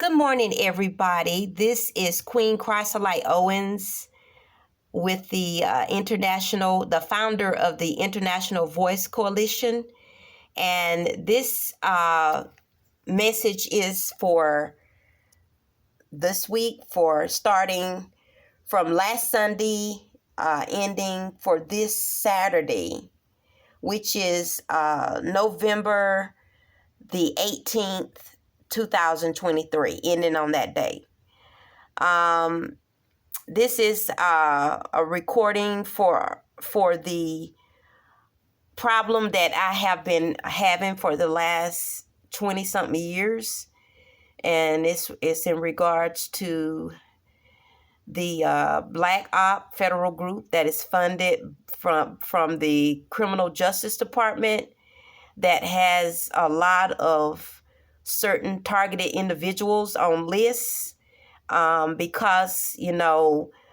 Good morning, everybody. This is Queen Chrysolite Owens with the the founder of the International Voice Coalition. And this message is for this week, for starting from last Sunday, ending for this Saturday, which is November the 18th, 2023, ending on that day. This is a recording for the problem that I have been having for the last 20-something years. And it's in regards to the Black Op federal group that is funded from the Criminal Justice Department, that has a lot of certain targeted individuals on lists, because,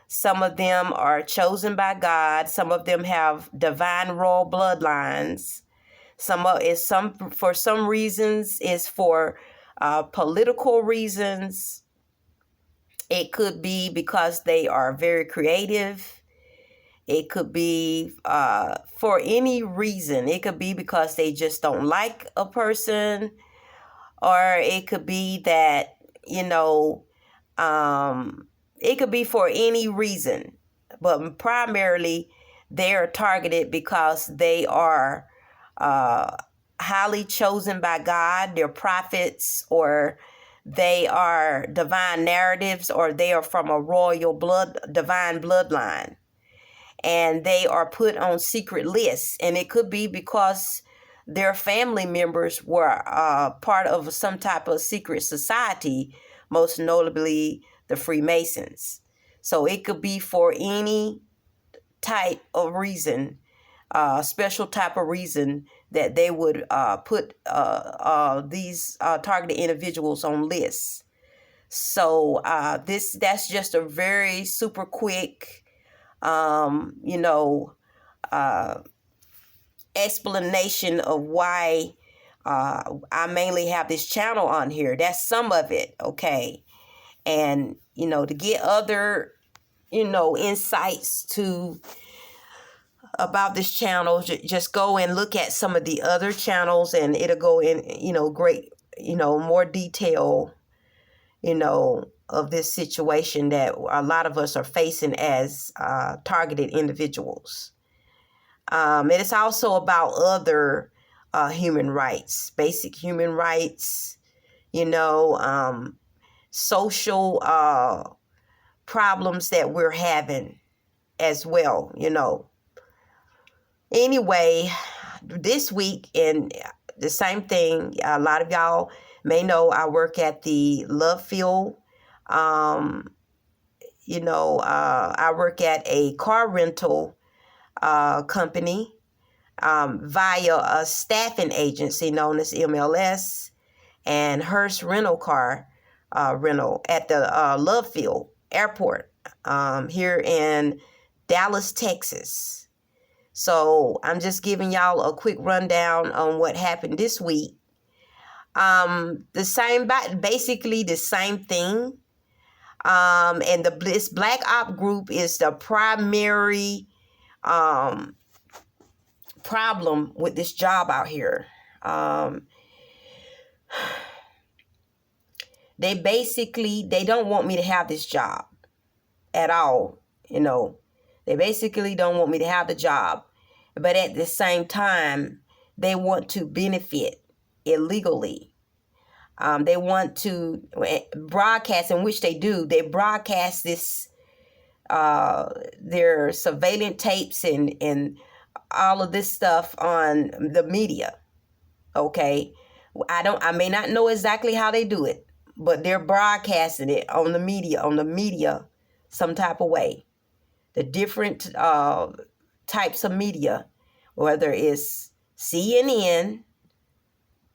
some of them are chosen by God. Some of them have divine royal bloodlines. For some reasons is for political reasons. It could be because they are very creative. It could be for any reason. It could be because they just don't like a person, or it could be that, it could be for any reason. But primarily, they are targeted because they are highly chosen by God. They're prophets, or they are divine narratives, or they are from a royal divine bloodline. And they are put on secret lists. And it could be because their family members were part of some type of secret society, most notably the Freemasons. So it could be for any type of reason, special type of reason, that they would put these targeted individuals on lists. So that's just a very super quick explanation of why I mainly have this channel on here. That's some of it, okay? And, to get other, insights about this channel, just go and look at some of the other channels, and it'll go in, great, more detail, of this situation that a lot of us are facing as targeted individuals. It is also about other human rights, basic human rights, social problems that we're having as well, Anyway, this week, and the same thing, a lot of y'all may know I work at the Love Field. I work at a car rental company via a staffing agency known as MLS, and Hearst Rental Car Rental at the Love Field Airport here in Dallas, Texas. So I'm just giving y'all a quick rundown on what happened this week. Basically the same thing. And this Black Op group is the primary problem with this job out here. They don't want me to have this job at all. They basically don't want me to have the job, but at the same time, they want to benefit illegally. They want to broadcast, in which they do. They broadcast this, their surveillance tapes and all of this stuff on the media. Okay, I may not know exactly how they do it, but they're broadcasting it on the media, some type of way. The different types of media, whether it's CNN,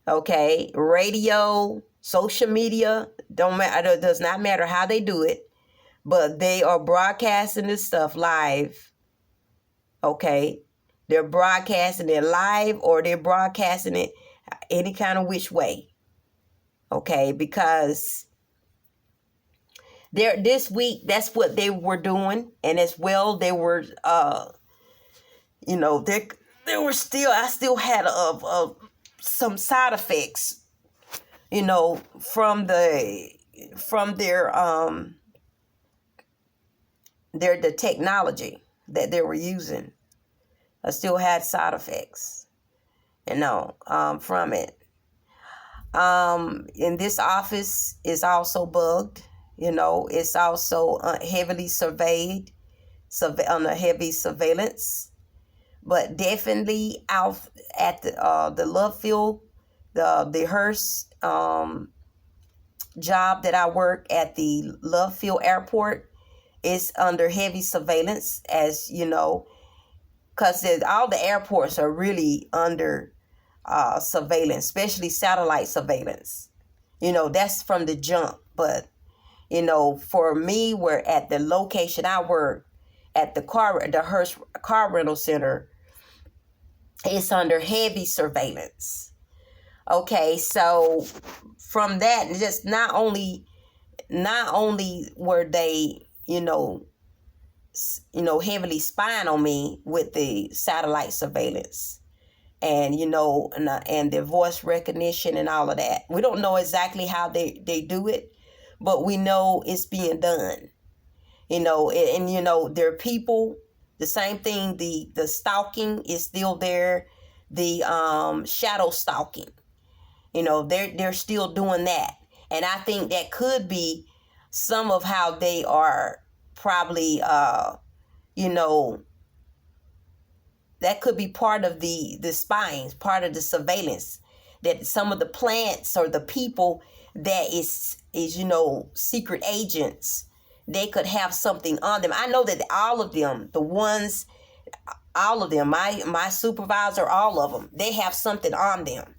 okay, radio, social media, don't matter. It does not matter how they do it, but they are broadcasting this stuff live. Okay, they're broadcasting it live, or they're broadcasting it any kind of which way. Okay, because There this week, that's what they were doing, and as well, they were, they were still. I still had some side effects, from the technology that they were using. I still had side effects, from it. In this office is also bugged. It's also heavily surveyed, on a heavy surveillance. But definitely out at the Love Field, the Hearst job that I work at, the Love Field Airport, is under heavy surveillance, as you know, because all the airports are really under surveillance, especially satellite surveillance. That's from the jump. But for me, we're at the location I work at, the Hearst car rental center. It's under heavy surveillance. Okay, so from that, just not only were they, heavily spying on me with the satellite surveillance, and and their voice recognition and all of that. We don't know exactly how they do it, but we know it's being done. There are people. The same thing. The stalking is still there. The shadow stalking. They're still doing that, and I think that could be some of how they are probably that could be part of the spying, part of the surveillance, that some of the plants or the people that is secret agents, they could have something on them. I know that all of them, my supervisor, all of them, they have something on them.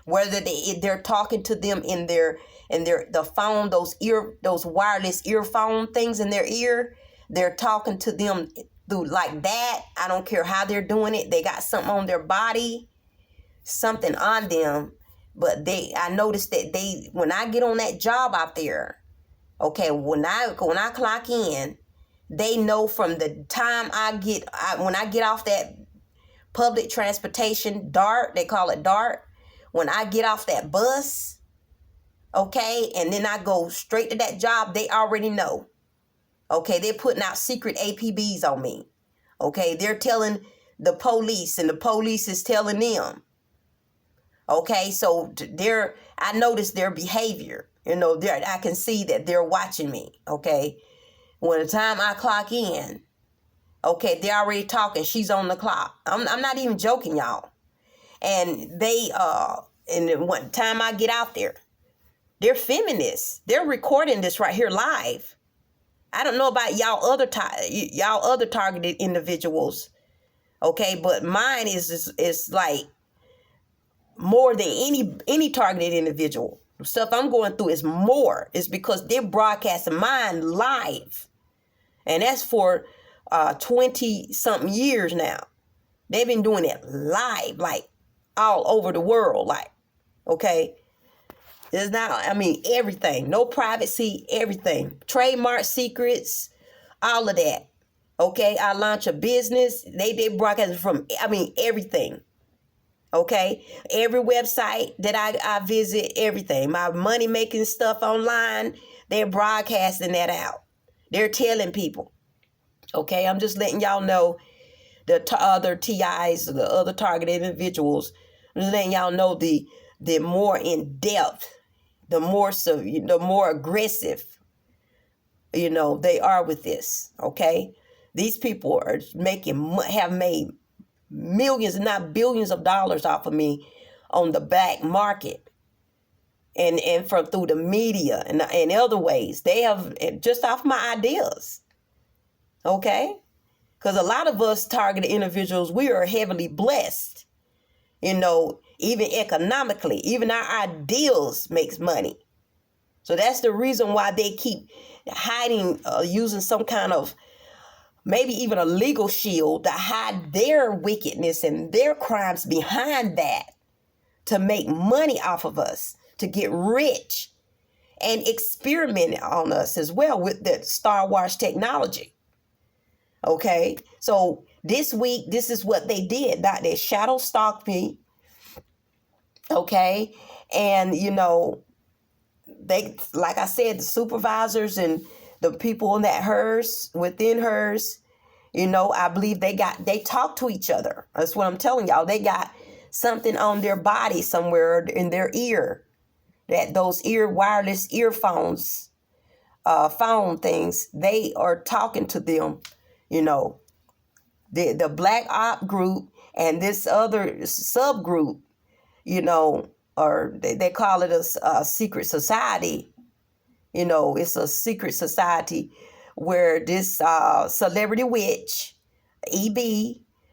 Whether they're talking to them in the phone, those wireless earphone things in their ear, they're talking to them through like that. I don't care how they're doing it. They got something on their body, something on them. But I noticed that when I get on that job out there, okay, when I clock in, they know from the time when I get off that public transportation, DART, they call it DART. When I get off that bus, okay, and then I go straight to that job, they already know. Okay, they're putting out secret APBs on me. Okay, they're telling the police, and the police is telling them. Okay, so I notice their behavior. I can see that they're watching me. Okay, when the time I clock in, okay, they're already talking. She's on the clock. I'm not even joking, y'all. And and then one time I get out there, they're feminists. They're recording this right here live. I don't know about y'all other targeted individuals, okay, but mine is like more than any targeted individual. The stuff I'm going through is more. It's because they're broadcasting mine live, and that's for 20 something years now. They've been doing it live, like all over the world, like, okay. There's not, everything. No privacy, everything. Trademark secrets, all of that. Okay, I launch a business. They broadcast from, everything. Okay, every website that I visit, everything. My money-making stuff online, they're broadcasting that out. They're telling people. Okay, I'm just letting y'all know the other TIs, the other targeted individuals. I'm just letting y'all know the more in-depth, the more aggressive, they are with this. Okay, these people have made millions, if not billions of dollars off of me on the black market, and through the media and other ways. They have just off my ideas. Okay, because a lot of us targeted individuals, we are heavily blessed. Even economically, even our ideals makes money. So that's the reason why they keep hiding, using some kind of, maybe even a legal shield to hide their wickedness and their crimes behind that, to make money off of us, to get rich. and experimented on us as well with the Star Wars technology. Okay, so this week, this is what they did. That they shadow stalked me. Okay, and they, like I said, the supervisors and the people in that hers, within hers, I believe they talk to each other. That's what I'm telling y'all. They got something on their body somewhere in their ear, that those wireless earphones, phone things, they are talking to them, the Black Op group and this other subgroup, or they call it a secret society. It's a secret society where this celebrity witch, EB,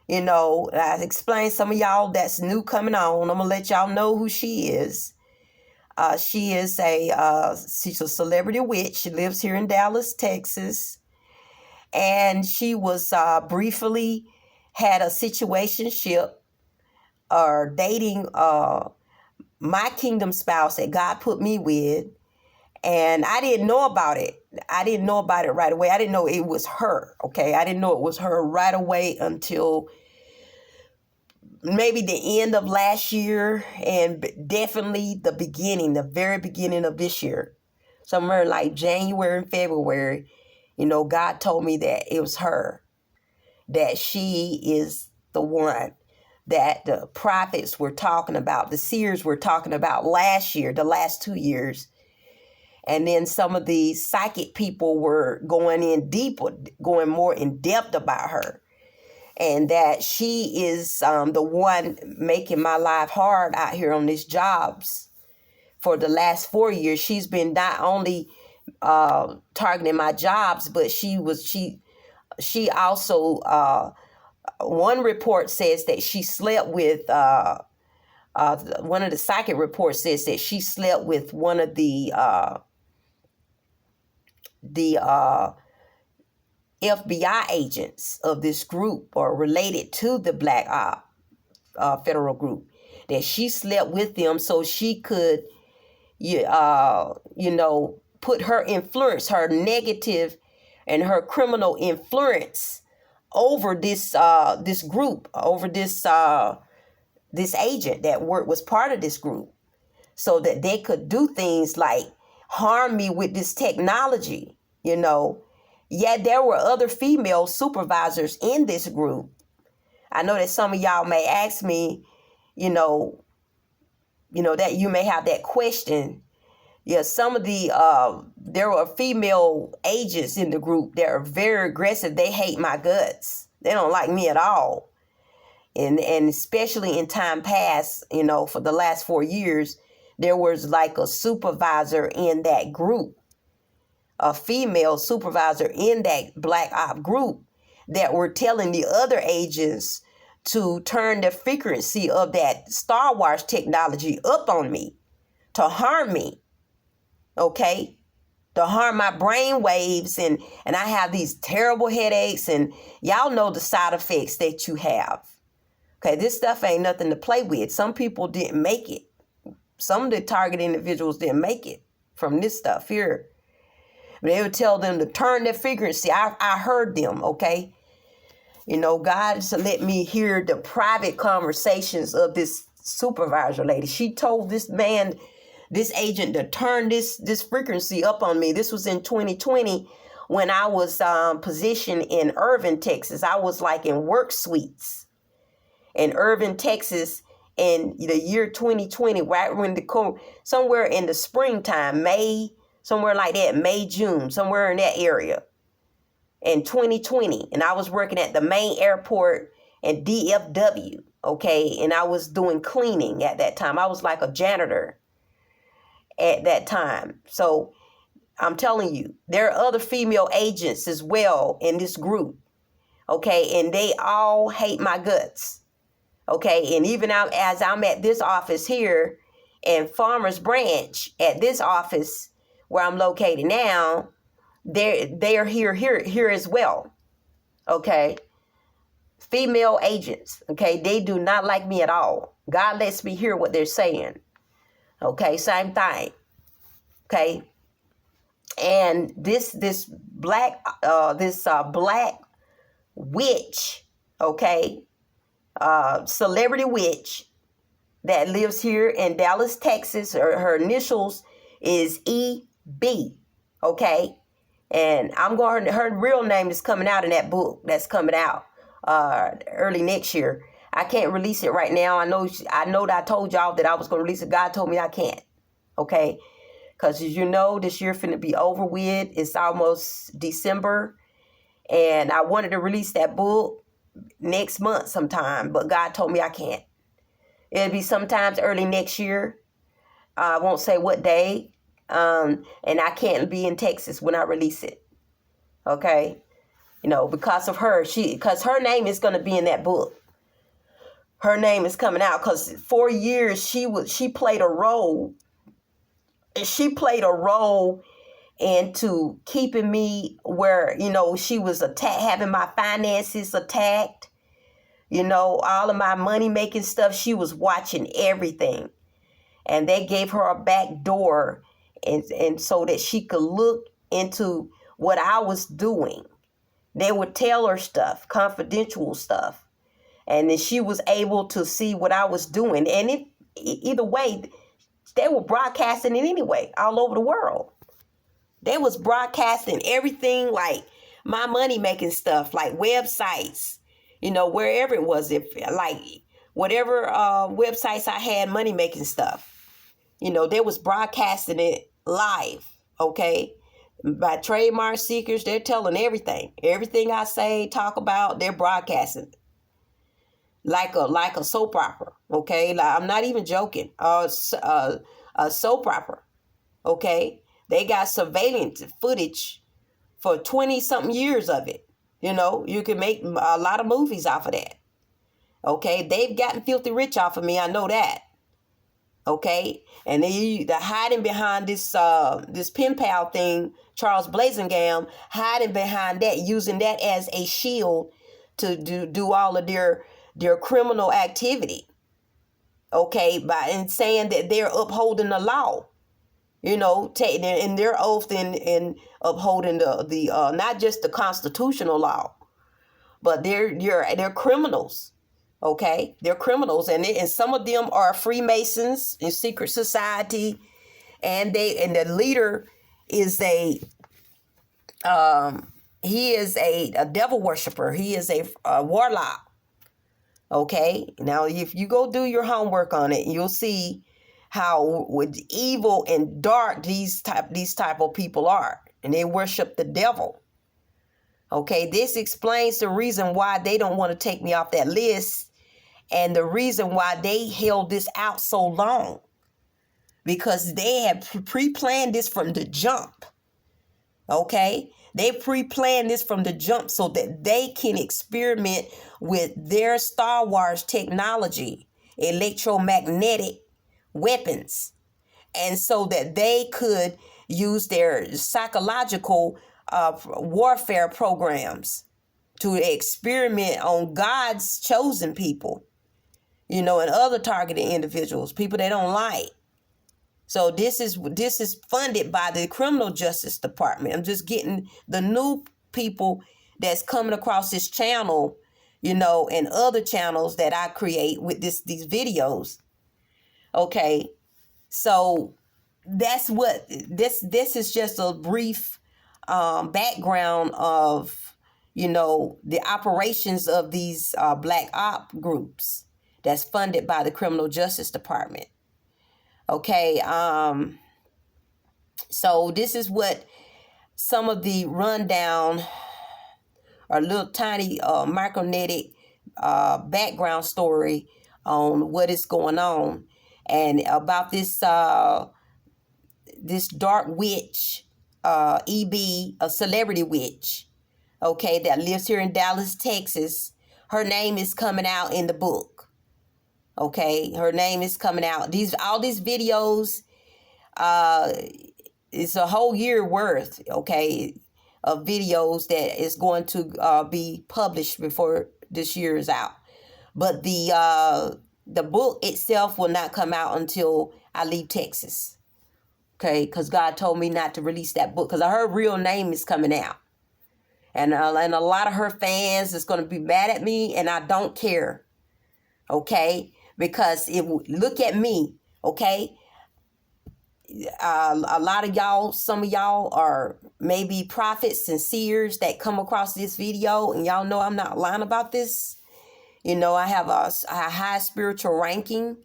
I explained some of y'all that's new coming on. I'm going to let y'all know who she is. She's a celebrity witch. She lives here in Dallas, Texas. And she was briefly had a situationship or dating my kingdom spouse that God put me with. And I didn't know about it. I didn't know about it right away. I didn't know it was her. Okay. I didn't know it was her right away until maybe the end of last year, and definitely the very beginning of this year. Somewhere like January and February, God told me that it was her, that she is the one that the prophets were talking about, the seers were talking about last year, the last 2 years. And then some of the psychic people were going in deeper, going more in depth about her. And that she is the one making my life hard out here on these jobs. For the last 4 years, she's been not only targeting my jobs, but she also, one report says that she slept with, one of the psychic reports says that she slept with one of the FBI agents of this group, or related to the Black Op federal group, that she slept with them so she could, put her influence, her negative and her criminal influence over this group, over this agent that was part of this group, so that they could do things like harm me with this technology. Yeah, there were other female supervisors in this group. I know that some of y'all may ask me, that you may have that question. Yeah, some of there were female agents in the group that are very aggressive. They hate my guts. They don't like me at all. And especially in time past, for the last 4 years, there was like a supervisor in that group, a female supervisor in that Black Op group, that were telling the other agents to turn the frequency of that Star Wars technology up on me, to harm me. Okay, to harm my brain waves, and I have these terrible headaches, and y'all know the side effects that you have. Okay, this stuff ain't nothing to play with. Some people didn't make it. Some of the target individuals didn't make it from this stuff here. They would tell them to turn their frequency. I heard them, okay? God let me hear the private conversations of this supervisor lady. She told this man, this agent, to turn this frequency up on me. This was in 2020 when I was positioned in Irving, Texas. I was like in work suites in Irving, Texas in the year 2020, right when somewhere in the springtime, May, somewhere like that, May, June, somewhere in that area in 2020. And I was working at the main airport in DFW, okay? And I was doing cleaning at that time. I was like a janitor at that time. So I'm telling you, there are other female agents as well in this group, okay? And they all hate my guts, okay? And even as I'm at this office here in Farmers Branch, at this office where I'm located now, they are here as well, okay? Female agents, okay? They do not like me at all. God lets me hear what they're saying, okay? Same thing, okay? And this black black witch, okay, celebrity witch that lives here in Dallas, Texas. Her initials is EB, okay? And her real name is coming out in that book that's coming out early next year. I can't release it right now. I know that I told y'all that I was going to release it. God told me I can't, okay? Because as you know, this year finna be over with. It's almost December. And I wanted to release that book next month sometime, but God told me I can't. It'll be sometimes early next year. I won't say what day. And I can't be in Texas when I release it. Okay? You know, because of her. Because her name is going to be in that book. Her name is coming out. Because for years, she played a role. She played a role into keeping me where, you know, she was having my finances attacked. You know, all of my money making stuff, she was watching everything. And they gave her a back door and so that she could look into what I was doing. They would tell her stuff, confidential stuff. And then she was able to see what I was doing. And either way, they were broadcasting it anyway, all over the world. They was broadcasting everything, like my money making stuff, like websites, you know, wherever it was, if like whatever websites I had money making stuff, you know, they was broadcasting it live. Okay. By trademark seekers, they're telling everything I say, talk about, they're broadcasting like a soap opera. Okay. Like, I'm not even joking. A soap opera. Okay. They got surveillance footage for 20 something years of it. You know, you can make a lot of movies off of that. Okay. They've gotten filthy rich off of me. I know that. Okay. And they're hiding behind this pen pal thing, Charles Blazingame, hiding behind that, using that as a shield to do all of their criminal activity. Okay. And saying that they're upholding the law. You know, in their oath in upholding the not just the constitutional law, but they're criminals. Okay, they're criminals, and some of them are Freemasons in secret society, and the leader is he is a devil worshiper. He is a warlock. Okay, now if you go do your homework on it, you'll see how evil and dark these type of people are, and they worship the devil. Okay, this explains the reason why they don't want to take me off that list, and the reason why they held this out so long, because they had pre-planned this from the jump. Okay, they pre-planned this from the jump so that they can experiment with their Star Wars technology, electromagnetic weapons, and so that they could use their psychological warfare programs to experiment on God's chosen people, you know, and other targeted individuals, people they don't like. So this is funded by the Criminal Justice Department. I'm just getting the new people that's coming across this channel, you know, and other channels that I create with these videos. Okay, so that's what this is just a brief background of, you know, the operations of these black op groups that's funded by the Criminal Justice Department. Okay, so this is what some of the rundown or little tiny micronetic background story on what is going on. And about this this dark witch, EB, a celebrity witch, okay, that lives here in Dallas, Texas. Her name is coming out in the book. Okay, her name is coming out. All these videos, it's a whole year worth, okay, of videos that is going to be published before this year is out. But the book itself will not come out until I leave Texas. Okay, because God told me not to release that book because her real name is coming out. And a lot of her fans is going to be mad at me, and I don't care. Okay, because look at me. Okay, a lot of y'all, some of y'all are maybe prophets and seers that come across this video, and y'all know I'm not lying about this. You know, I have a high spiritual ranking,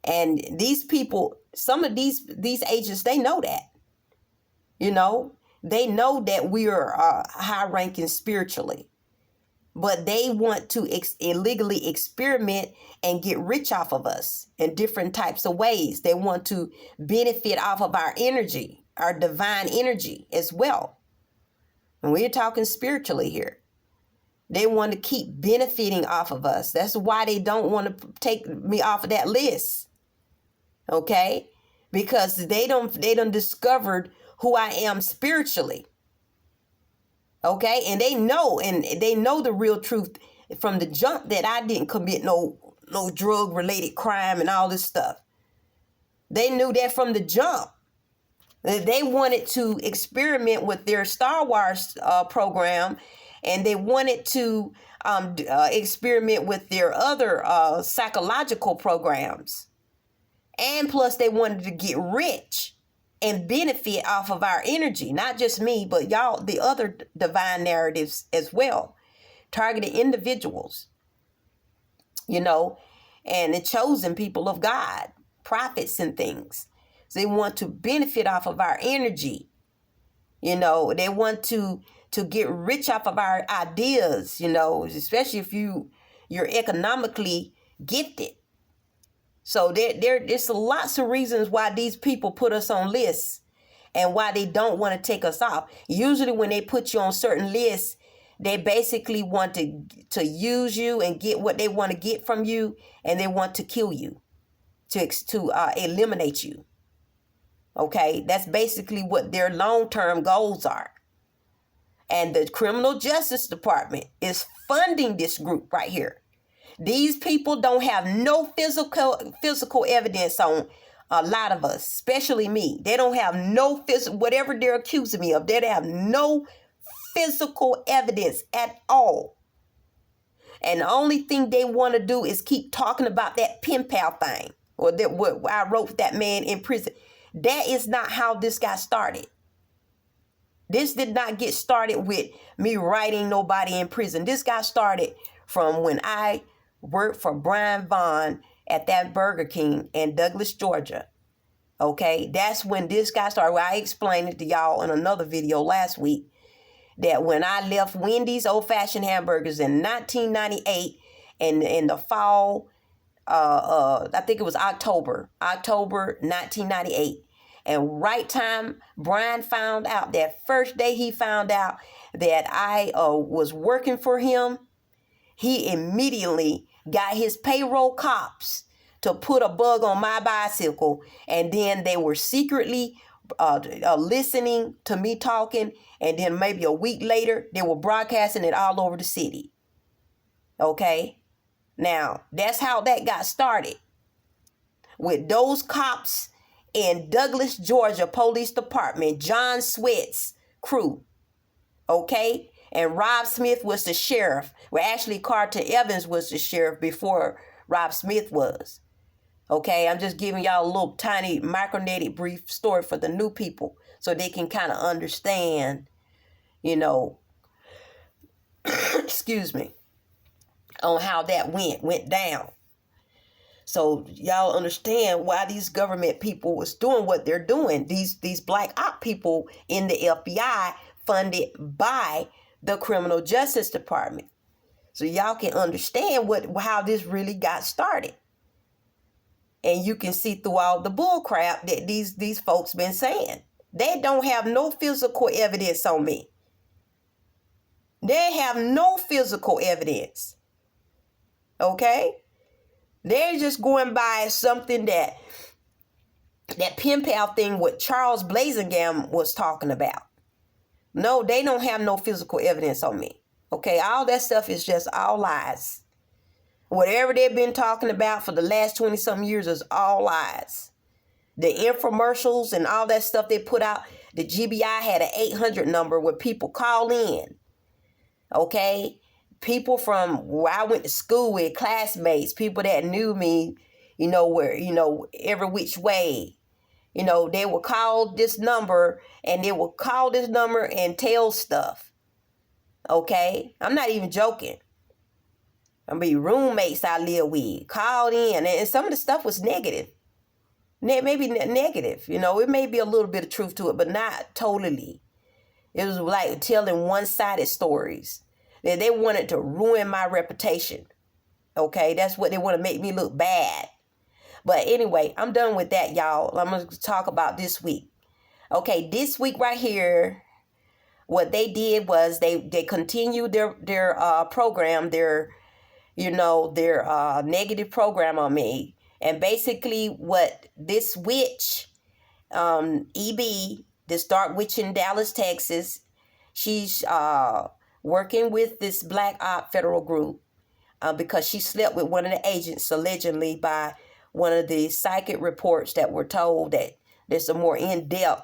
and these people, some of these agents, they know that. You know, they know that we are high ranking spiritually, but they want to illegally experiment and get rich off of us in different types of ways. They want to benefit off of our energy, our divine energy as well. And we're talking spiritually here. They want to keep benefiting off of us. That's why they don't want to take me off of that list. Okay? Because they done discovered who I am spiritually. Okay? And they know the real truth from the jump that I didn't commit no drug related crime and all this stuff. They knew that from the jump. They wanted to experiment with their Star Wars program, and they wanted to experiment with their other psychological programs. And plus, they wanted to get rich and benefit off of our energy. Not just me, but y'all, the other divine narratives as well. Targeted individuals, you know, and the chosen people of God, prophets and things. So they want to benefit off of our energy. You know, they want to get rich off of our ideas, you know, especially if you're economically gifted. So there's lots of reasons why these people put us on lists and why they don't want to take us off. Usually when they put you on certain lists, they basically want to use you and get what they want to get from you, and they want to kill you, to eliminate you. Okay, that's basically what their long-term goals are. And the Criminal Justice Department is funding this group right here. These people don't have no physical evidence on a lot of us, especially me. They don't have no physical, whatever they're accusing me of, they have no physical evidence at all. And the only thing they want to do is keep talking about that pen pal thing, or that what I wrote with that man in prison. That is not how this got started. This did not get started with me writing nobody in prison. This got started from when I worked for Brian Vaughn at that Burger King in Douglas, Georgia. Okay, that's when this got started. I explained it to y'all in another video last week, that when I left Wendy's Old Fashioned Hamburgers in 1998, and in the fall, I think it was October 1998. And right time Brian found out, that first day he found out that I was working for him, he immediately got his payroll cops to put a bug on my bicycle. And then they were secretly listening to me talking. And then maybe a week later, they were broadcasting it all over the city. Okay. Now, that's how that got started. With those cops in Douglas, Georgia Police Department, John Sweat's crew. Okay. And Rob Smith was the sheriff. Well, actually, Carter Evans was the sheriff before Rob Smith was. Okay, I'm just giving y'all a little tiny micronetic brief story for the new people so they can kind of understand, you know, excuse me, on how that went down. So y'all understand why these government people was doing what they're doing. These black op people in the FBI funded by the Criminal Justice Department. So y'all can understand how this really got started. And you can see through all the bull crap that these folks been saying. They don't have no physical evidence on me. They have no physical evidence. Okay? They're just going by something that pen pal thing what Charles Blazingam was talking about. No, they don't have no physical evidence on me. Okay? All that stuff is just all lies. Whatever they've been talking about for the last 20-something years is all lies. The infomercials and all that stuff they put out, the GBI had an 800 number where people call in. Okay? People from where I went to school with, classmates, people that knew me, where, every which way. They would call this number and tell stuff. Okay? I'm not even joking. I mean, roommates I live with called in, and some of the stuff was negative. Maybe negative. It may be a little bit of truth to it, but not totally. It was like telling one-sided stories. They wanted to ruin my reputation. Okay? That's what they want to make me look bad. But anyway, I'm done with that, y'all. I'm going to talk about this week. Okay, this week right here, what they did was they continued their program, their negative program on me. And basically what this witch, EB, this dark witch in Dallas, Texas, she's working with this black op federal group because she slept with one of the agents, allegedly, by one of the psychic reports that were told that there's a more in-depth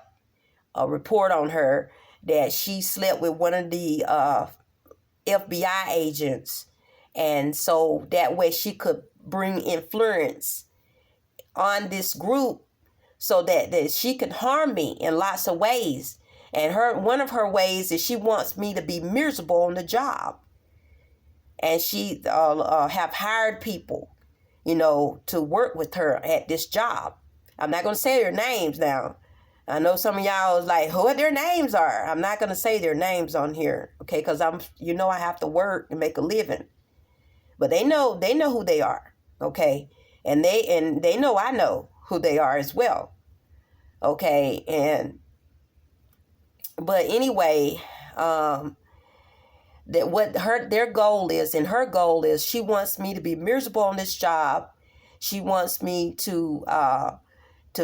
report on her, that she slept with one of the FBI agents. And so that way she could bring influence on this group so that she could harm me in lots of ways. And one of her ways is she wants me to be miserable on the job. And she have hired people, to work with her at this job. I'm not going to say their names now. I know some of y'all is like, what their names are. I'm not going to say their names on here, okay? Because I have to work and make a living. But they know who they are, okay? And they know I know who they are as well, okay? But anyway, that what their goal is, and her goal is, she wants me to be miserable on this job. She wants me to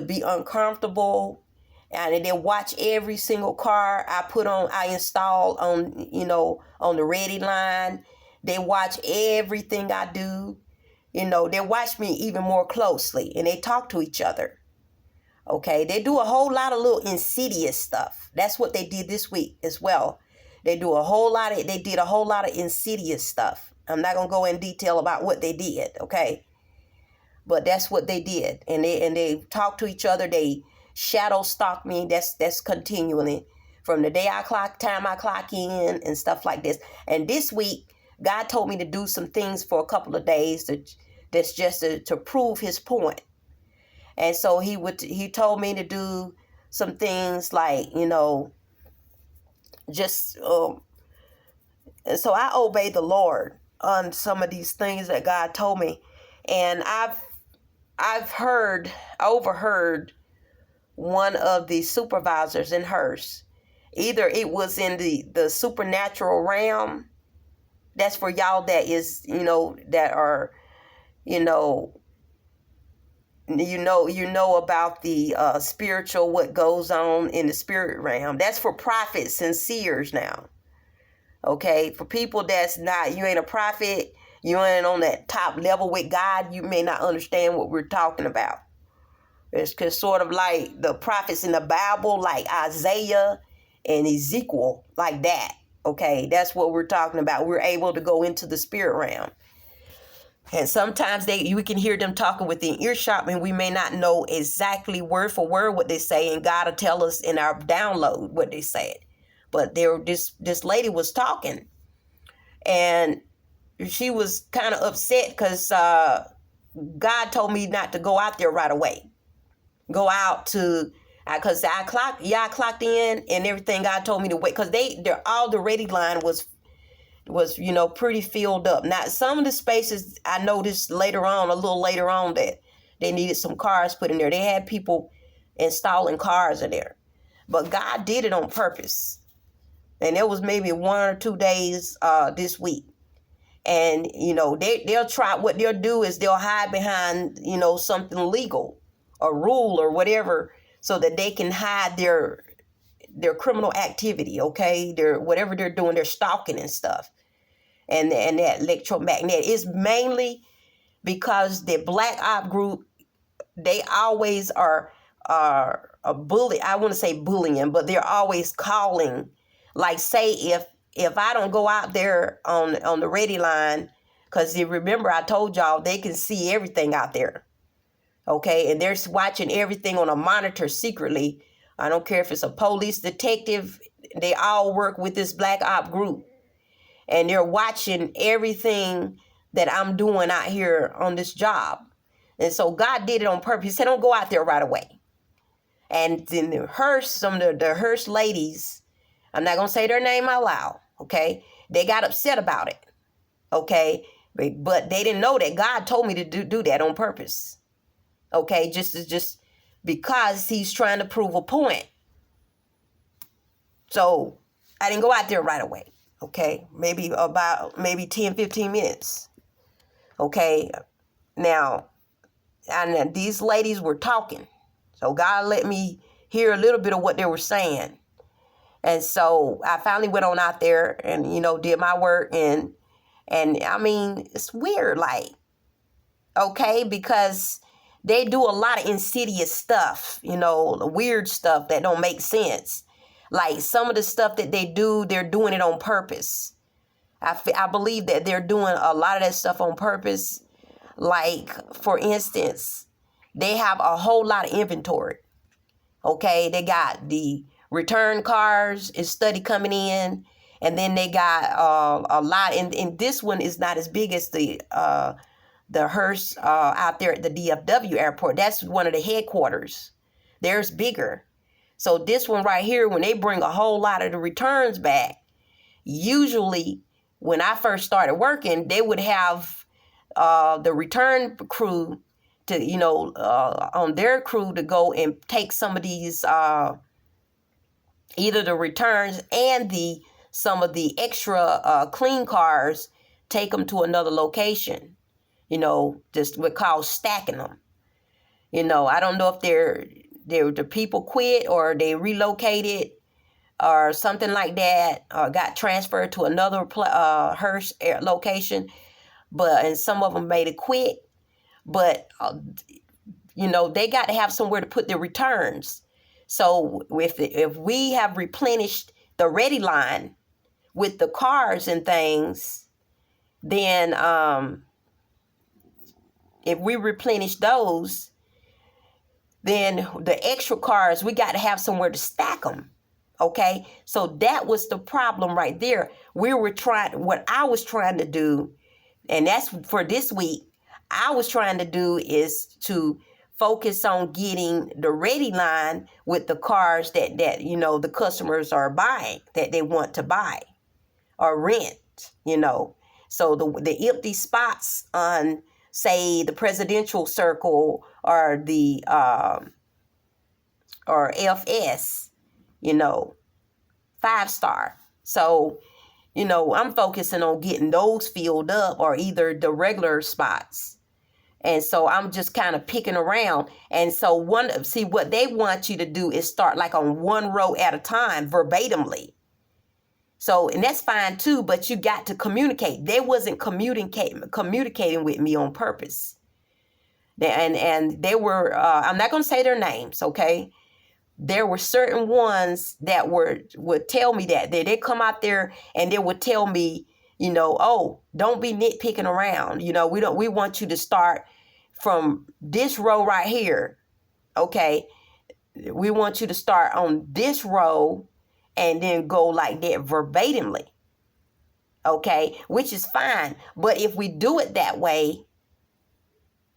be uncomfortable, and they watch every single car I install on the ready line. They watch everything I do. They watch me even more closely, and they talk to each other. Okay, they do a whole lot of little insidious stuff. That's what they did this week as well. They did a whole lot of insidious stuff. I'm not gonna go in detail about what they did, okay? But that's what they did, and they talk to each other. They shadow stalk me. That's continually from the day I clock in and stuff like this. And this week, God told me to do some things for a couple of days that's just to prove His point. And so he told me to do some things like, just and so I obey the Lord on some of these things that God told me. And I've overheard one of the supervisors in hers. Either it was in the supernatural realm. That's for y'all that is, that are, about the spiritual, what goes on in the spirit realm. That's for prophets and seers now. Okay, for people that's not, you ain't a prophet, you ain't on that top level with God, you may not understand what we're talking about. It's sort of like the prophets in the Bible, like Isaiah and Ezekiel, like that. Okay, that's what we're talking about. We're able to go into the spirit realm. And sometimes we can hear them talking within earshot, and we may not know exactly word for word what they say, and God will tell us in our download what they said. But this lady was talking, and she was kind of upset because God told me not to go out there right away. Go out to, because I clocked in and everything. God told me to wait because all the ready line was pretty filled up. Now, some of the spaces I noticed a little later on, that they needed some cars put in there. They had people installing cars in there. But God did it on purpose. And there was maybe 1 or 2 days this week. And, they'll try, what they'll do is they'll hide behind, something legal, a rule or whatever, so that they can hide their criminal activity, okay? Whatever they're doing, they're stalking and stuff. And that electromagnetic is mainly because the black op group, they always are a bully. I want to say bullying, but they're always calling. Like, say if I don't go out there on the ready line, because you remember I told y'all they can see everything out there. Okay, and they're watching everything on a monitor secretly. I don't care if it's a police detective. They all work with this black op group, and they're watching everything that I'm doing out here on this job. And so God did it on purpose. He said, don't go out there right away. And then some of the Hearst ladies, I'm not going to say their name out loud, okay? They got upset about it, okay? But they didn't know that God told me to do that on purpose, okay? Just because he's trying to prove a point. So I didn't go out there right away, okay? Maybe 10, 15 minutes, okay? Now, and these ladies were talking. So God let me hear a little bit of what they were saying. And so I finally went on out there and, did my work. And I mean, it's weird, like, okay, because they do a lot of insidious stuff, weird stuff that don't make sense. Like some of the stuff that they do, they're doing it on purpose. I believe that they're doing a lot of that stuff on purpose. Like, for instance, they have a whole lot of inventory. Okay, they got the return cars is steady coming in, and then they got a lot. And this one is not as big as the Hearst out there at the DFW airport. That's one of the headquarters. Theirs bigger. So this one right here, when they bring a whole lot of the returns back, usually when I first started working, they would have the return crew to, on their crew to go and take some of these, either the returns and some of the extra clean cars, take them to another location, just we call stacking them. I don't know if the people quit or they relocated or something like that, or got transferred to another Hearst location, and some of them made it quit. But, they got to have somewhere to put their returns. So if we have replenished the ready line with the cars and things, then if we replenish those, then the extra cars, we got to have somewhere to stack them. Okay, so that was the problem right there. What I was trying to do, and that's for this week, I was trying to do is to focus on getting the ready line with the cars that the customers are buying, that they want to buy or rent, So the empty spots on, say, the Presidential Circle or the or FS, 5-star. So, I'm focusing on getting those filled up, or either the regular spots. And so I'm just kind of picking around. And so what they want you to do is start like on one row at a time, verbatimly. So, and that's fine too, but you got to communicate. They wasn't communicating with me on purpose. And they were, I'm not going to say their names, okay? There were certain ones that would tell me that. They come out there and they would tell me, oh, don't be nitpicking around. We want you to start from this row right here. Okay. We want you to start on this row and then go like that verbatimly. Okay. Which is fine. But if we do it that way,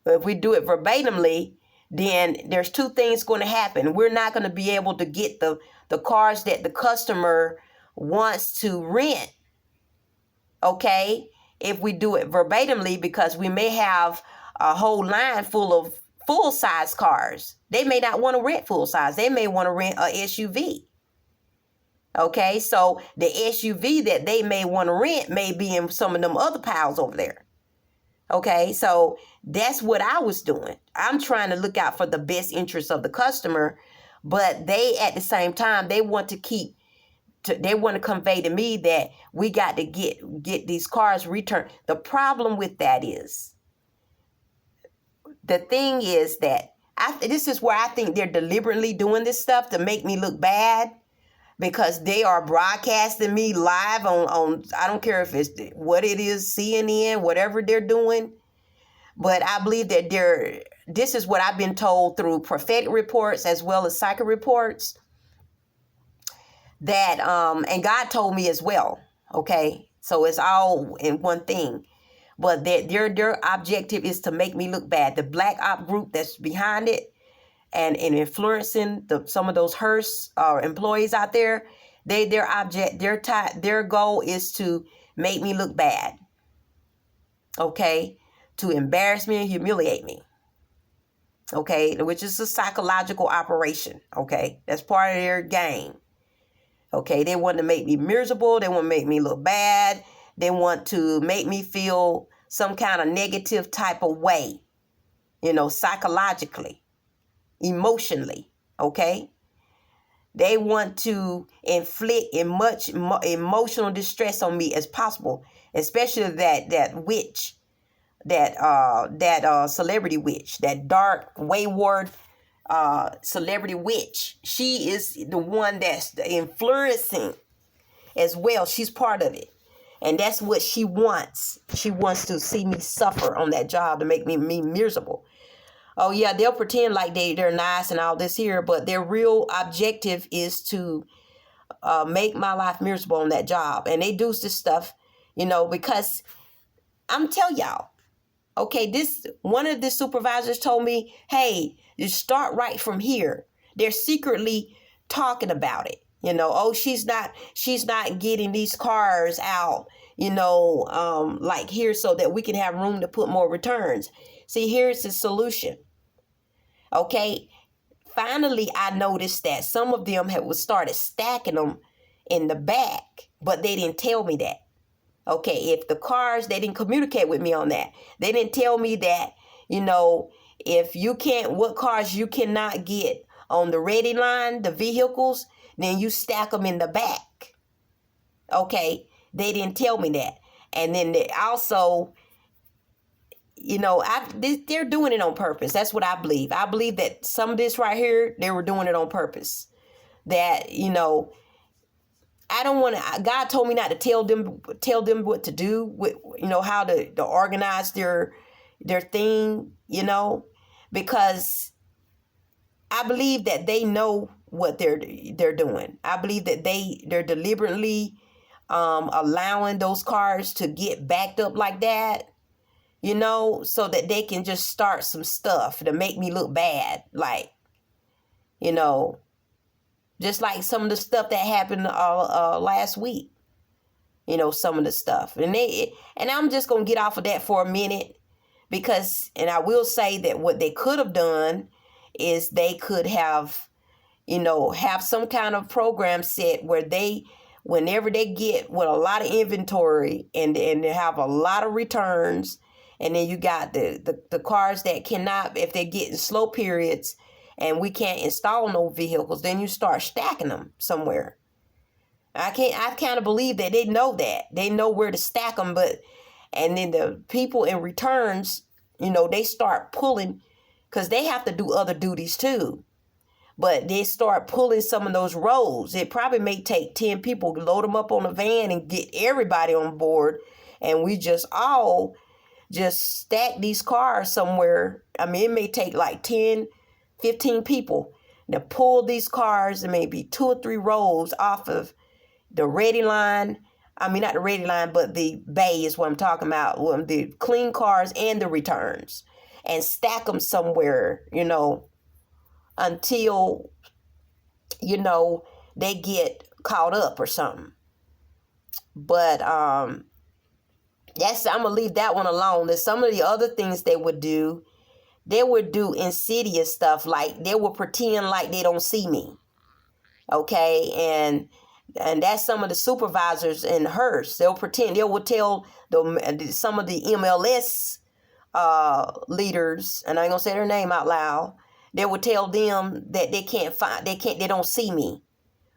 if we do it verbatimly, then there's two things going to happen. We're not going to be able to get the cars that the customer wants to rent. Okay. If we do it verbatimly, because we may have a whole line full of full-size cars. They may not want to rent full-size. They may want to rent a SUV. Okay, so the SUV that they may want to rent may be in some of them other piles over there. Okay, so that's what I was doing. I'm trying to look out for the best interest of the customer, but they, at the same time, they want to convey to me that we got to get these cars returned. The problem with that is, the thing is that This is where I think they're deliberately doing this stuff to make me look bad, because they are broadcasting me live on I don't care if it's what it is, CNN, whatever they're doing. But I believe that this is what I've been told through prophetic reports as well as psychic reports, that and God told me as well. Okay, so it's all in one thing. But that their objective is to make me look bad. The black op group that's behind it and influencing some of those Hearst employees out there, their goal is to make me look bad. Okay, to embarrass me and humiliate me. Okay, which is a psychological operation. Okay, that's part of their game. Okay, they want to make me miserable. They want to make me look bad. They want to make me feel some kind of negative type of way, psychologically, emotionally. Okay, they want to inflict as much emotional distress on me as possible, especially that witch, that celebrity witch, that dark, wayward celebrity witch. She is the one that's influencing as well. She's part of it. And that's what she wants. She wants to see me suffer on that job to make me miserable. Oh, yeah, they'll pretend like they're nice and all this here, but their real objective is to make my life miserable on that job. And they do this stuff, because I'm telling y'all, okay, one of the supervisors told me, hey, you start right from here. They're secretly talking about it. She's not getting these cars out, like here so that we can have room to put more returns. See, here's the solution. Okay. Finally, I noticed that some of them started stacking them in the back, but they didn't tell me that. Okay. If the cars, they didn't communicate with me on that. They didn't tell me that, what cars you cannot get on the ready line, the vehicles, then you stack them in the back. Okay, they didn't tell me that. And then they also, they're doing it on purpose. That's what I believe. I believe that some of this right here, they were doing it on purpose. That, I don't want to, God told me not to tell them what to do, with, how to organize their thing, because I believe that they know what they're doing. I believe that they're deliberately allowing those cars to get backed up like that, so that they can just start some stuff to make me look bad. Like, just like some of the stuff that happened last week, some of the stuff. And I'm just going to get off of that for a minute, because, and I will say that what they could have done is they could have, have some kind of program set where whenever they get with a lot of inventory and they have a lot of returns, and then you got the cars that cannot, if they're getting slow periods and we can't install no vehicles, then you start stacking them somewhere. I kind of believe that they know that. They know where to stack them, and then the people in returns, they start pulling, because they have to do other duties too. But they start pulling some of those roads. It probably may take 10 people to load them up on a van and get everybody on board. And we just all just stack these cars somewhere. I mean, it may take like 10, 15 people to pull these cars, and maybe 2 or 3 rows off of the ready line. I mean, not the ready line, but the bay is what I'm talking about. The clean cars and the returns. And stack them somewhere, until, they get caught up or something. But I'm going to leave that one alone. There's some of the other things they would do insidious stuff, like they would pretend like they don't see me. Okay, and that's some of the supervisors in Hearst. They'll pretend. They will tell some of the MLS leaders, and I ain't gonna say their name out loud. They will tell them that they don't see me,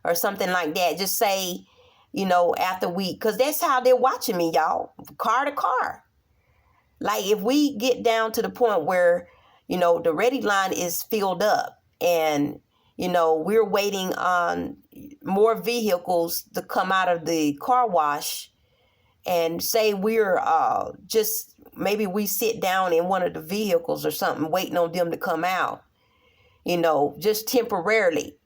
or something like that. Just say, after because that's how they're watching me, y'all, car to car. Like if we get down to the point where, the ready line is filled up, and we're waiting on more vehicles to come out of the car wash, and say we're just maybe we sit down in one of the vehicles or something waiting on them to come out, just temporarily.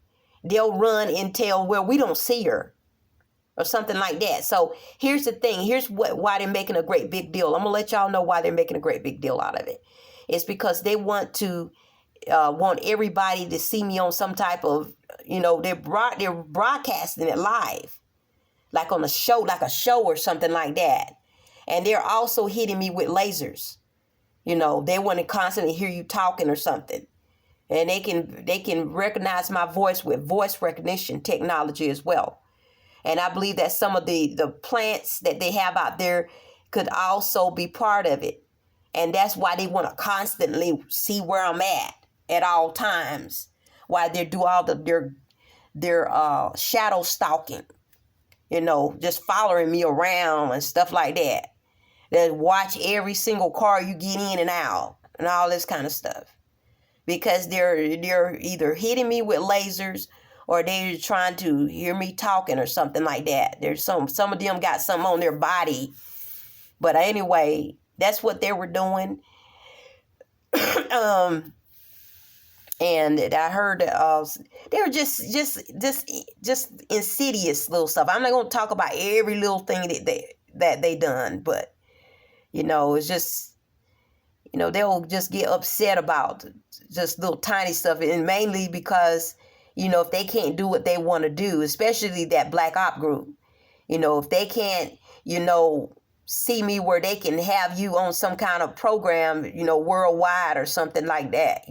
They'll run and tell, well, we don't see her, or something like that. So here's the thing. Here's why they're making a great big deal. I'm going to let y'all know why they're making a great big deal out of it. It's because they want everybody to see me on some type of, they're broadcasting it live, like on a show or something like that. And they're also hitting me with lasers. They want to constantly hear you talking or something. And they can recognize my voice with voice recognition technology as well. And I believe that some of the plants that they have out there could also be part of it. And that's why they want to constantly see where I'm at all times. Why they do all their shadow stalking, just following me around and stuff like that. They watch every single car you get in and out and all this kind of stuff. Because they're either hitting me with lasers, or they're trying to hear me talking or something like that. There's some of them got something on their body. But anyway, that's what they were doing. And I heard they were just insidious little stuff. I'm not going to talk about every little thing that they done, but it's just, they'll just get upset about just little tiny stuff, and mainly because if they can't do what they want to do, especially that black op group, if they can't, see me where they can have you on some kind of program, worldwide or something like that,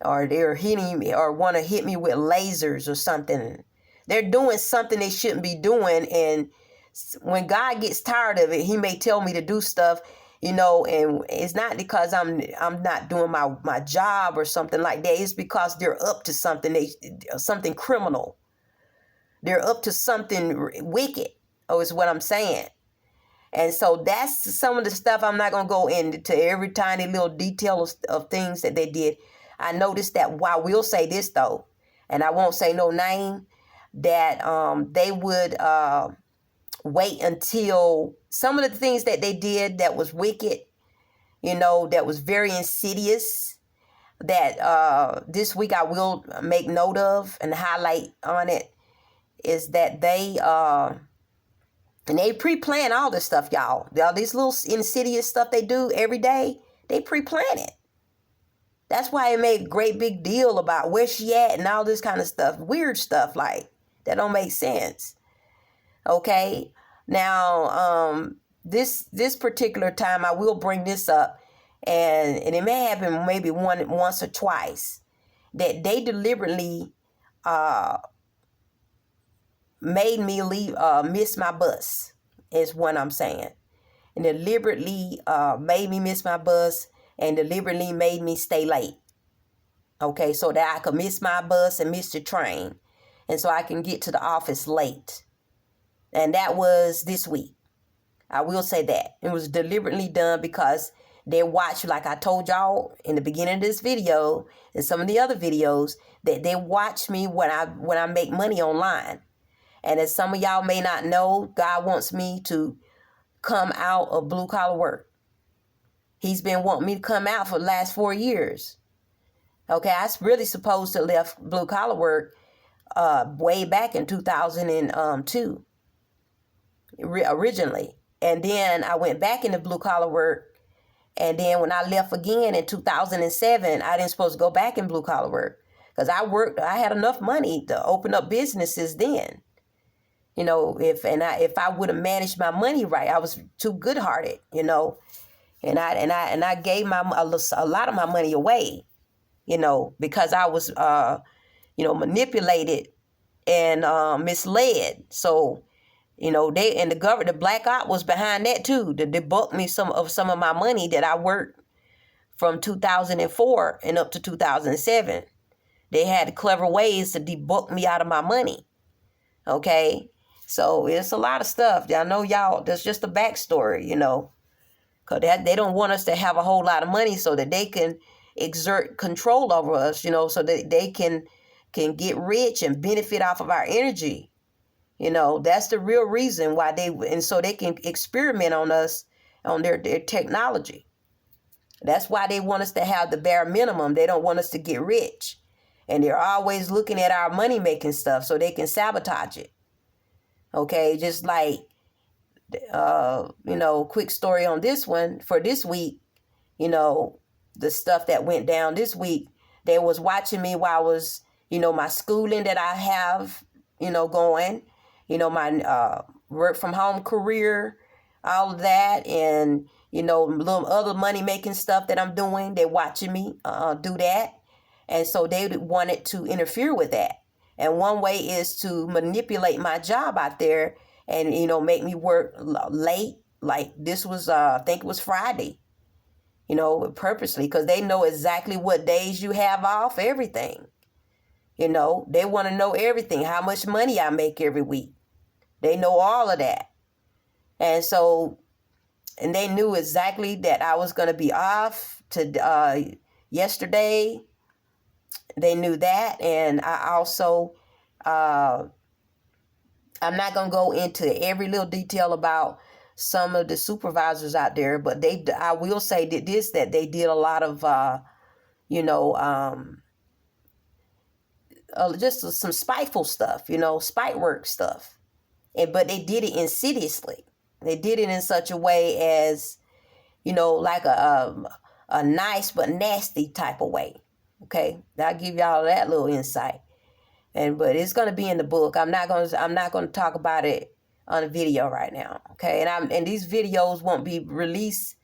or they're hitting me or want to hit me with lasers or something. They're doing something they shouldn't be doing. And when God gets tired of it, he may tell me to do stuff, and it's not because I'm not doing my job or something like that. It's because they're up to something, something criminal. They're up to something wicked, is what I'm saying. And so that's some of the stuff. I'm not going to go into every tiny little detail of things that they did. I noticed that, I will say this though, and I won't say no name, that they would wait until some of the things that they did that was wicked, that was very insidious, that this week I will make note of and highlight on it, is that they pre-plan all this stuff, y'all. All these little insidious stuff they do every day, they pre-plan it. That's why it made a great big deal about where she at and all this kind of stuff. Weird stuff like that don't make sense. Okay. Now, this particular time I will bring this up, and it may happen maybe once or twice, that they deliberately made me miss my bus, is what I'm saying. And deliberately made me miss my bus, and deliberately made me stay late. Okay, so that I could miss my bus and miss the train, and so I can get to the office late. And that was this week. I will say that. It was deliberately done because they watch, like I told y'all in the beginning of this video and some of the other videos, that they watch me when I make money online. And as some of y'all may not know, God wants me to come out of blue collar work. He's been wanting me to come out for the last 4 years. Okay, I was really supposed to left blue collar work way back in 2002 originally. And then I went back into blue collar work. And then when I left again in 2007, I didn't supposed to go back in blue collar work, because I had enough money to open up businesses then. If I would have managed my money right, I was too good hearted, and I gave a lot of my money away, because I was manipulated and misled. So the black op was behind that too, to debunk me some of my money that I worked from 2004 and up to 2007. They had clever ways to debunk me out of my money. Okay. So it's a lot of stuff. I know y'all, that's just a backstory, because they don't want us to have a whole lot of money so that they can, exert control over us, so that they can get rich and benefit off of our energy. That's the real reason why and so they can experiment on us, on their technology. That's why they want us to have the bare minimum. They don't want us to get rich. And they're always looking at our money making stuff so they can sabotage it. Okay, just like, quick story on this one for this week, the stuff that went down this week. They was watching me while I was, my schooling that I have, going, my work from home career, all of that, and, little other money making stuff that I'm doing. They watching me do that. And so they wanted to interfere with that. And one way is to manipulate my job out there and, make me work late. Like this was, I think it was Friday, purposely, because they know exactly what days you have off, everything. They want to know everything, how much money I make every week. They know all of that. And so, and they knew exactly that I was going to be off to yesterday. They knew that. And I also, I'm not going to go into every little detail about some of the supervisors out there, but I will say that they did a lot of, just some spiteful stuff, spite work stuff. But they did it insidiously. They did it in such a way as, like a nice but nasty type of way. Okay, I'll give y'all that little insight. But it's going to be in the book. I'm not going to talk about it on a video right now. Okay, and these videos won't be released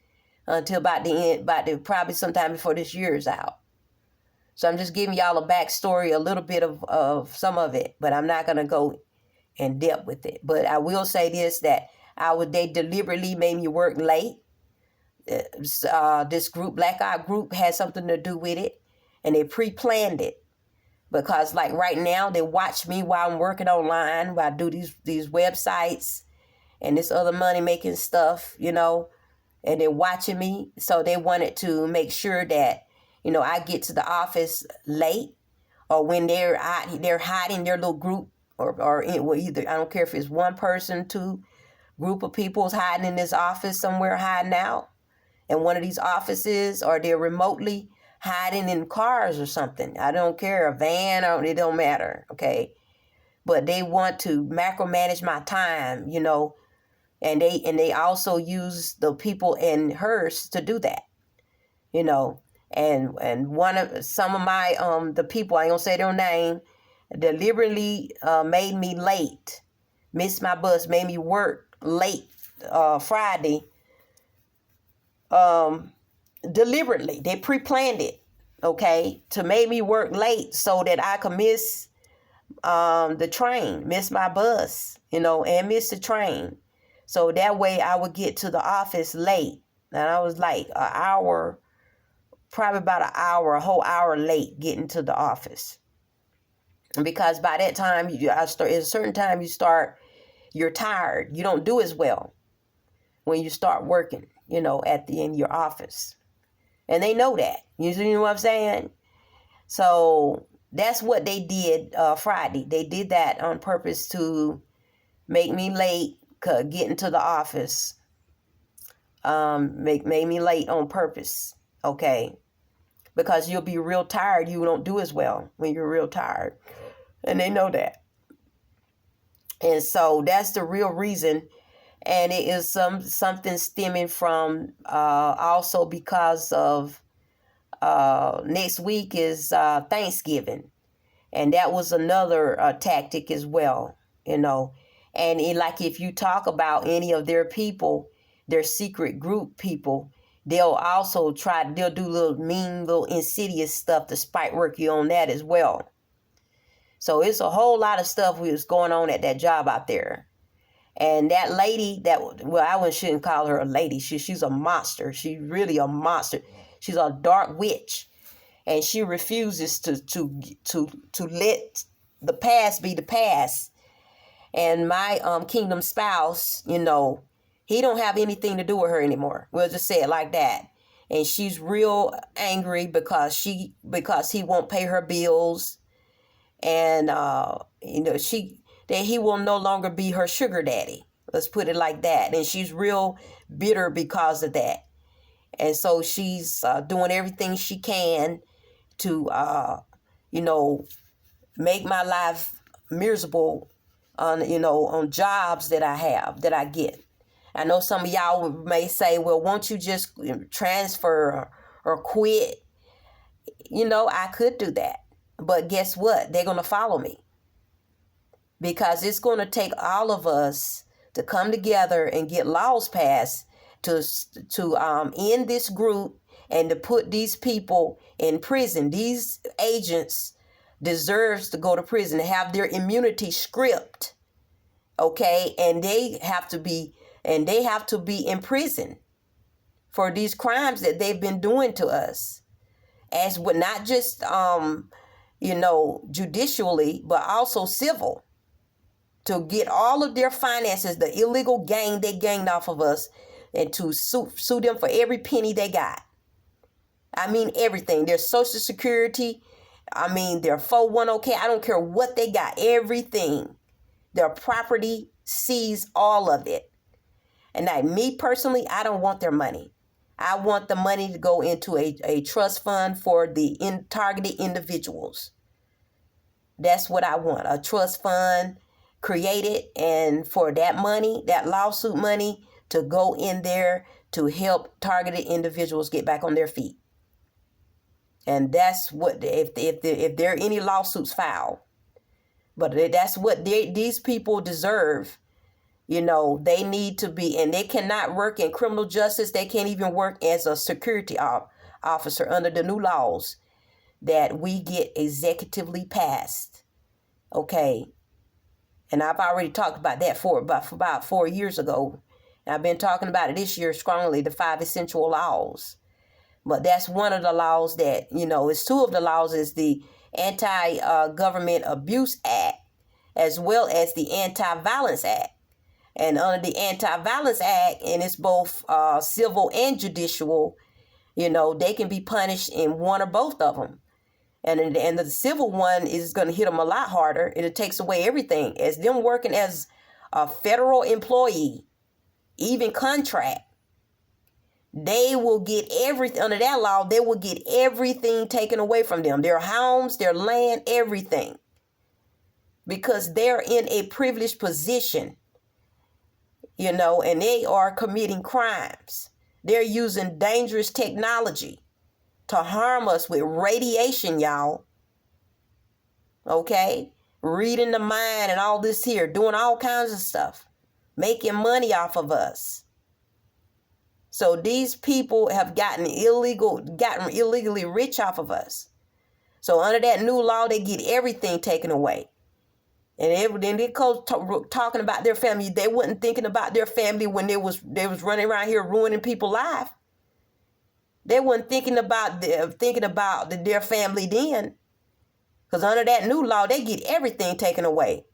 until about the end, probably sometime before this year is out. So I'm just giving y'all a backstory, a little bit of some of it, but I'm not going to go in depth with it. But I will say this, that they deliberately made me work late. This group, Black Eye Group, had something to do with it, and they pre-planned it. Because like right now, they watch me while I'm working online, while I do these websites and this other money-making stuff, and they're watching me. So they wanted to make sure that, I get to the office late, or when they're hiding their little group, or either, I don't care if it's one person, two group of people's hiding in this office somewhere, hiding out in one of these offices, or they're remotely hiding in cars or something. I don't care, a van, it don't matter, okay? But they want to macromanage my time, and they also use the people in Hearst to do that, and some of my the people, I ain't gonna say their name, deliberately made me late, missed my bus, made me work late Friday. Deliberately, they pre-planned it, okay, to make me work late so that I could miss the train, miss my bus, and miss the train. So that way I would get to the office late. And I was like an hour, probably about an hour, a whole hour late getting to the office. Because by that time, at a certain time you're tired. You don't do as well when you start working, in your office. And they know that. You know what I'm saying? So that's what they did Friday. They did that on purpose to make me late getting to the office. Made me late on purpose. Okay. Because you'll be real tired. You don't do as well when you're real tired. And they know that. And so that's the real reason. And it is something stemming from also because of next week is Thanksgiving. And that was another tactic as well, And like if you talk about any of their people, their secret group people, they'll do little insidious stuff to spite work you on that as well. So it's a whole lot of stuff was going on at that job out there. And that lady I shouldn't call her a lady. She's a monster. She's really a monster. She's a dark witch. And she refuses to let the past be the past. And my kingdom spouse, he don't have anything to do with her anymore. We'll just say it like that. and she's real angry because he won't pay her bills, and that he will no longer be her sugar daddy. Let's put it like that. And she's real bitter because of that. And so she's doing everything she can to, make my life miserable on jobs that I get. I know some of y'all may say, well, won't you just transfer or quit? I could do that. But guess what? They're going to follow me. Because it's going to take all of us to come together and get laws passed to end this group and to put these people in prison. These agents deserves to go to prison, to have their immunity stripped. Okay, and they have to be in prison for these crimes that they've been doing to us, as with not just judicially, but also civil, to get all of their finances, the illegal gain they gained off of us, and to sue them for every penny they got. I mean, everything. Their Social Security, their 401k, I don't care what they got, everything. Their property, seize all of it. And me personally, I don't want their money. I want the money to go into a trust fund for the targeted individuals. That's what I want, a trust fund created, and for that money, that lawsuit money, to go in there to help targeted individuals get back on their feet. And that's what, if there are any lawsuits filed, but that's what these people deserve. They need to be, and they cannot work in criminal justice. They can't even work as a security officer under the new laws that we get executively passed. Okay. And I've already talked about that for about 4 years ago. And I've been talking about it this year strongly, the 5 essential laws. But that's one of the laws that, it's 2 of the laws, is the Anti-Government Abuse Act, as well as the Anti-Violence Act. And under the Anti-Violence Act, and it's both civil and judicial, they can be punished in one or both of them. And the civil one is going to hit them a lot harder. It takes away everything. As them working as a federal employee, even contract, they will get everything under that law. They will get everything taken away from them. Their homes, their land, everything. Because they're in a privileged position, and they are committing crimes. They're using dangerous technology to harm us with radiation, y'all. Okay? Reading the mind and all this here, doing all kinds of stuff, making money off of us. So these people have gotten illegally rich off of us. So under that new law, they get everything taken away. And then they go talking about their family. They wasn't thinking about their family when they was running around here ruining people's lives. They weren't thinking about their family then. Because under that new law, they get everything taken away.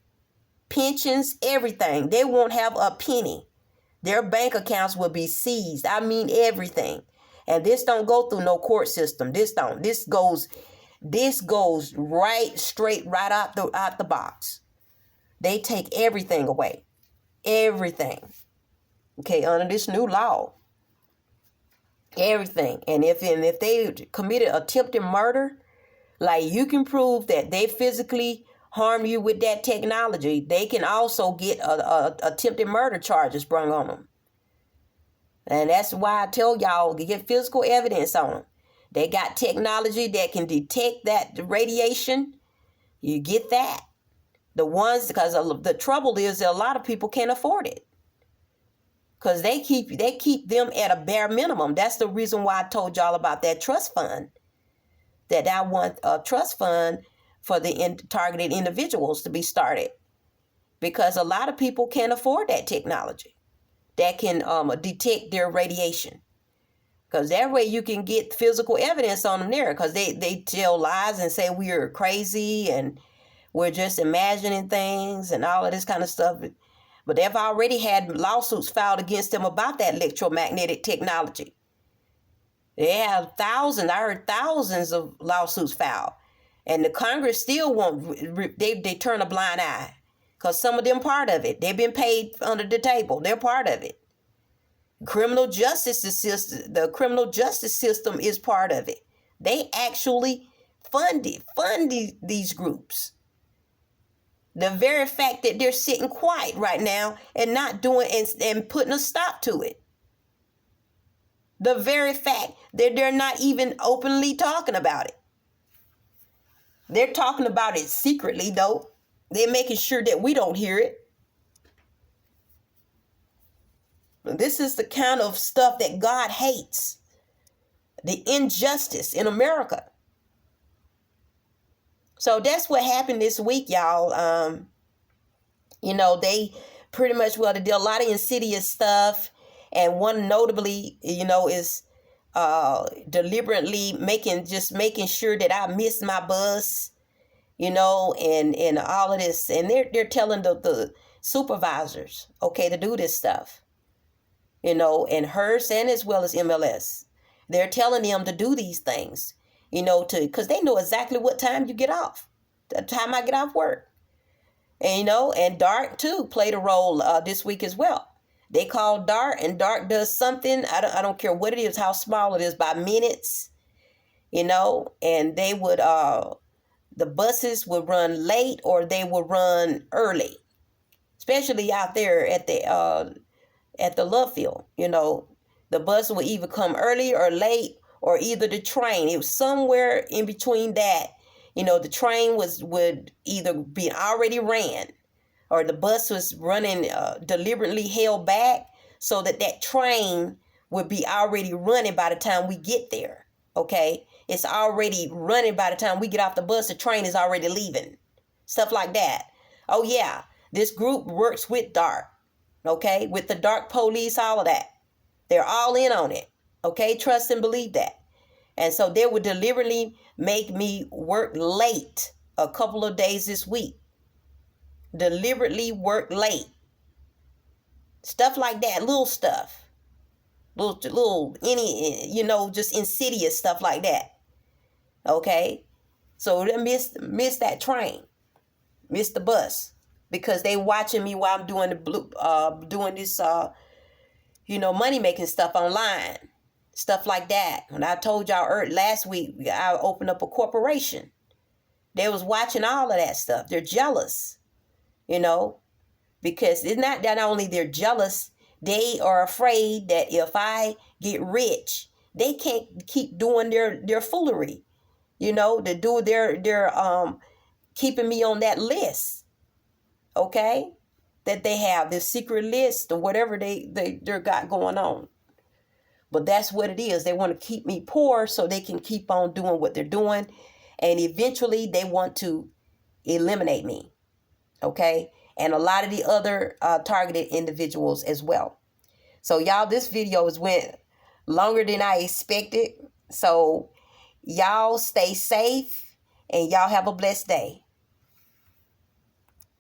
Pensions, everything. They won't have a penny. Their bank accounts will be seized. I mean, everything. And this don't go through no court system. This goes right straight right out the box. They take everything away. Everything. Okay, under this new law. Everything. And if they committed attempted murder, like you can prove that they physically harm you with that technology, they can also get attempted murder charges brung on them. And that's why I tell y'all to get physical evidence on them. They got technology that can detect that radiation. You get that. The ones, because the trouble is that a lot of people can't afford it. Because they keep them at a bare minimum. That's the reason why I told y'all about that trust fund. That I want a trust fund for the targeted individuals to be started. Because a lot of people can't afford that technology that can detect their radiation. Because that way you can get physical evidence on them there. Because they tell lies and say we are crazy and we're just imagining things and all of this kind of stuff. But they've already had lawsuits filed against them about that electromagnetic technology. They have thousands. I heard thousands of lawsuits filed, and the Congress still won't. They turn a blind eye because some of them part of it. They've been paid under the table. They're part of it. The criminal justice system is part of it. They actually fund these groups. The very fact that they're sitting quiet right now and not doing and putting a stop to it. The very fact that they're not even openly talking about it. They're talking about it secretly, though. They're making sure that we don't hear it. This is the kind of stuff that God hates. The injustice in America. So that's what happened this week, y'all. They pretty much, they did a lot of insidious stuff. And one notably, is deliberately making sure that I miss my bus, and all of this. And they're telling the supervisors, okay, to do this stuff, and HERS and as well as MLS. They're telling them to do these things, because they know exactly what time you get off, the time I get off work. And, and DART too played a role this week as well. They call DART, and DART does something. I don't care what it is, how small it is, by minutes, and they would, the buses would run late or they would run early, especially out there at the love field. The bus would either come early or late, or either the train. It was somewhere in between that. The train would either be already ran, or the bus was running deliberately held back so that train would be already running by the time we get there. Okay? It's already running by the time we get off the bus. The train is already leaving. Stuff like that. Oh, yeah. This group works with DART. Okay? With the dark police, all of that. They're all in on it. Okay? Trust and believe that. And so they would deliberately make me work late a couple of days this week. Deliberately work late. Stuff like that. Little stuff. Little, just insidious stuff like that. Okay? So they miss that train. Miss the bus. Because they watching me while I'm doing this, money making stuff online. Stuff like that. When I told y'all last week, I opened up a corporation. They was watching all of that stuff. They're jealous, because it's not that only they're jealous, they are afraid that if I get rich, they can't keep doing their foolery, to do their keeping me on that list, okay, that they have, this secret list or whatever they got going on. But that's what it is. They want to keep me poor so they can keep on doing what they're doing. And eventually they want to eliminate me. Okay? And a lot of the other targeted individuals as well. So y'all, this video went longer than I expected. So y'all stay safe and y'all have a blessed day.